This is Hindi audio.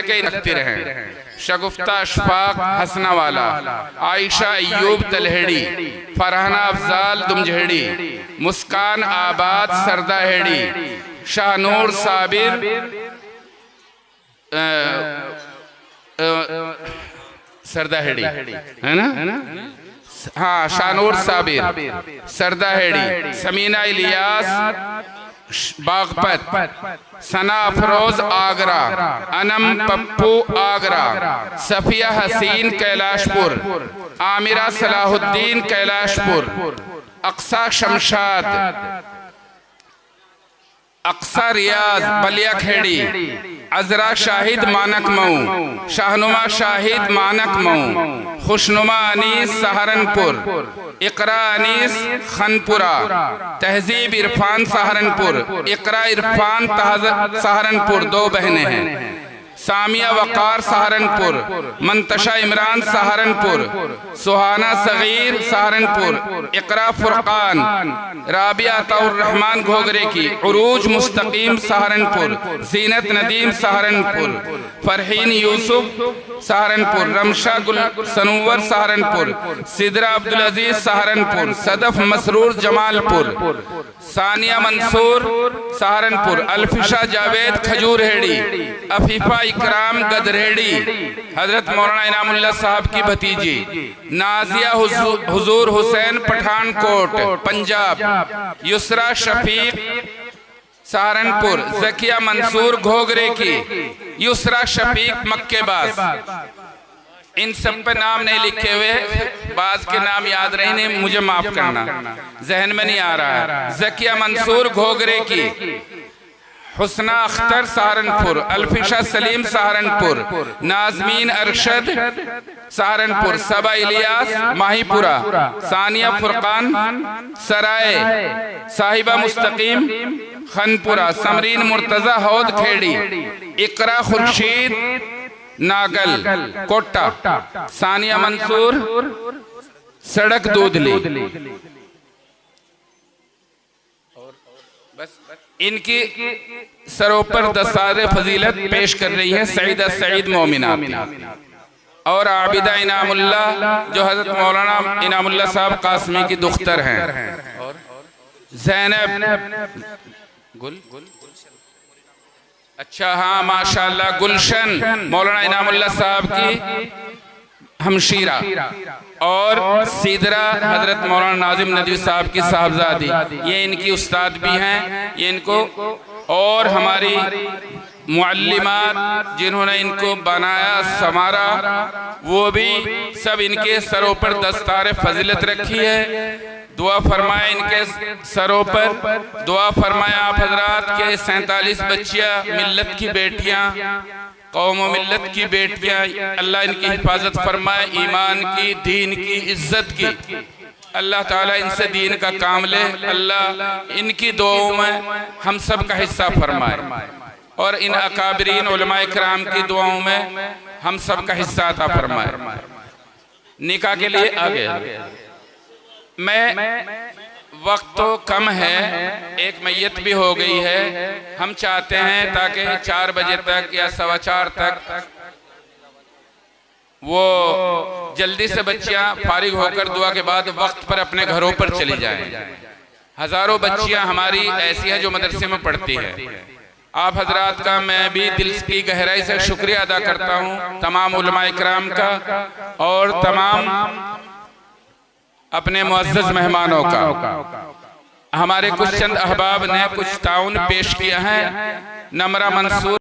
के रखते रहें। शगुफ्ता अशफाक हसना वाला, आयशा अय्यूब तलहेड़ी, फरहाना अफजाल दुमझेड़ी, मुस्कान आबाद सरदाहेड़ी, शाहनूर साबिर सरदाहेड़ी है ना, हाँ शाहनूर साबिर सरदाहेड़ी, समीना इलियास बागपत, सना अफरोज आगरा, अनम पप्पू आगरा, सफिया हसीन कैलाशपुर, आमिरा सलाहुद्दीन कैलाशपुर, अक्सा शमशाद, अक्सा रियाज बलिया खेड़ी, अजरा शाहिद मानक मऊ, शाहनुमा शाहिद मानक मऊ, खुशनुमा अनीस सहारनपुर, इकरा अनीस खनपुरा, तहजीब इरफान सहारनपुर, इकरा इरफान सहारनपुर, दो बहनें हैं, सामिया वकार सहारनपुर, मंतशा इमरान सहारनपुर, सुहाना सगीर सहारनपुर, इकरा फुरकान, राबिया अताउर रहमान घोगरे की, उरूज मुस्तकीम सहारनपुर, जीनत नदीम सहारनपुर, फरहीन यूसुफ सहारनपुर, रमशा गुल सनूवर सहारनपुर, सिदरा अब्दुल अजीज सहारनपुर, सदफ मसरूर जमालपुर, सानिया मंसूर सहारनपुर, अल्फिशा जावेद खजूरहेड़ी, अफीफा इकराम गदरहेड़ी, हजरत मौलाना इनामुल्लाह साहब की भतीजी, नाजिया हुजूर हुसैन पठानकोट पंजाब, युसरा शफीक सहारनपुर, जकिया मंसूर घोगरे की, युसरा शफीक मक्केबाज। इन सब पे नाम नहीं लिखे हुए, बाज के नाम याद रहे नहीं, मुझे माफ करना, जहन में नहीं आ रहा है। जकिया मंसूर घोगरे की, हुस्ना अख्तर सहारनपुर, अल्फिशा सलीम सहारनपुर, नाजमीन अरशद सहारनपुर, सबा इलियास माहीपुरा, सानिया फुरकान सराय, साहिबा मुस्तकीम खनपुरा, समरीन मुर्तजा हौद खेड़ी, इकरा खुर्शीद नागल कोटा, सानिया मंसूर सड़क दूधली। इनकी सरोपर दस्तार फजीलत पेश कर रही है सईदा सईद मोमिना और आबिदा इनामुल्लाह जो हजरत मौलाना इनामुल्लाह साहब कासमी की दुख्तर हैं, ज़ैनब गुल अच्छा हाँ माशाल्लाह, गुलशन मौलाना इनामुल्लाह साहब की हमशीरा और सीदरा हजरत मौलाना नाजिम नदवी साहब की साहबजादी, ये इनकी उस्ताद भी हैं, ये इनको और हमारी मुअल्लिमात जिन्होंने इनको बनाया संवारा वो भी सब इनके सरों पर दस्तार फजीलत रखी है। दुआ फरमाए इनके सरों पर, दुआ फरमाए आप हजरात के 47 बच्चियाँ मिल्लत की बेटियाँ, कौम व मिल्लत की बेटियाँ, अल्लाह इनकी हिफाजत फरमाए, ईमान की, दीन की, इज्जत की, अल्लाह ताला इनसे दीन का काम ले, अल्लाह इनकी दुआओं में हम सब का हिस्सा फरमाए और इन अकाबरीन उलमाए किराम की दुआओं में हम सब का हिस्सा अता फरमाए। निकाह के लिए आगे मैं वक्त तो कम है, एक मैयत भी हो गई है, हम चाहते हैं ताकि 4 बजे तक या 4:15 तक वो जल्दी से बच्चियां फारिग होकर दुआ के बाद वक्त पर अपने घरों पर चली जाएं। हजारों बच्चियां हमारी ऐसी हैं जो मदरसे में पढ़ती है। आप हजरात का मैं भी दिल की गहराई से शुक्रिया अदा करता हूँ, तमाम उलमाए किराम का और तमाम अपने मुअज़्ज़ज़ मेहमानों का। हमारे कुछ चंद अहबाब ने कुछ ताउन पेश किया है। नमरा मंसूर